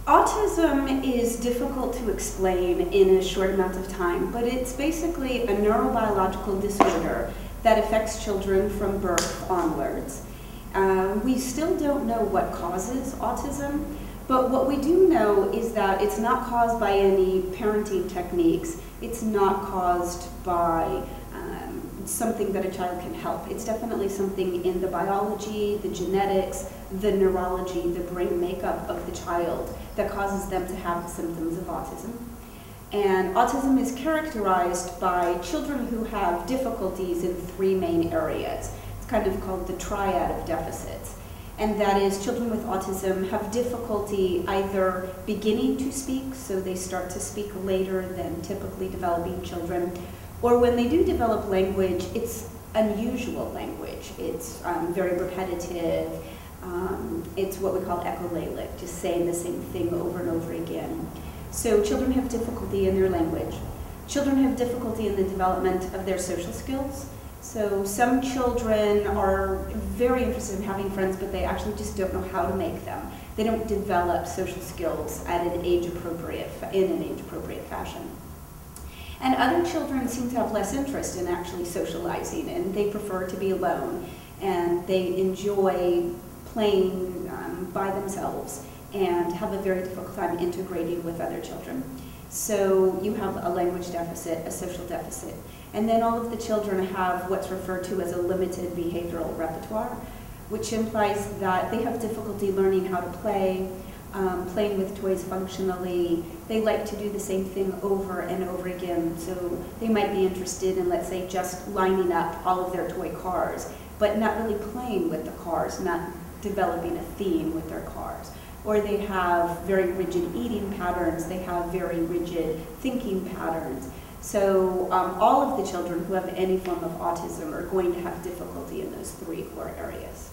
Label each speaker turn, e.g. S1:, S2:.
S1: Autism is difficult to explain in a short amount of time, but it's basically a neurobiological disorder that affects children from birth onwards. We still don't know what causes autism, but what we do know is that it's not caused by any parenting techniques. It's not caused by something that a child can help. It's definitely something in the biology, the genetics, the neurology, the brain makeup of the child that causes them to have the symptoms of autism. And autism is characterized by children who have difficulties in three main areas. It's kind of called the triad of deficits. And that is, children with autism have difficulty either beginning to speak, so they start to speak later than typically developing children, or when they do develop language, it's unusual language. It's very repetitive. It's what we call echolalic, just saying the same thing over and over again. So children have difficulty in their language. Children have difficulty in the development of their social skills. So some children are very interested in having friends, but they actually just don't know how to make them. They don't develop social skills in an age-appropriate fashion. And other children seem to have less interest in actually socializing, and they prefer to be alone, and they enjoy playing by themselves and have a very difficult time integrating with other children. So you have a language deficit, a social deficit, and then all of the children have what's referred to as a limited behavioral repertoire, which implies that they have difficulty learning how to play, playing with toys functionally. They like to do the same thing over and over again, so they might be interested in, let's say, just lining up all of their toy cars, but not really playing with the cars, not developing a theme with their cars. Or they have very rigid eating patterns, they have very rigid thinking patterns. So all of the children who have any form of autism are going to have difficulty in those three core areas.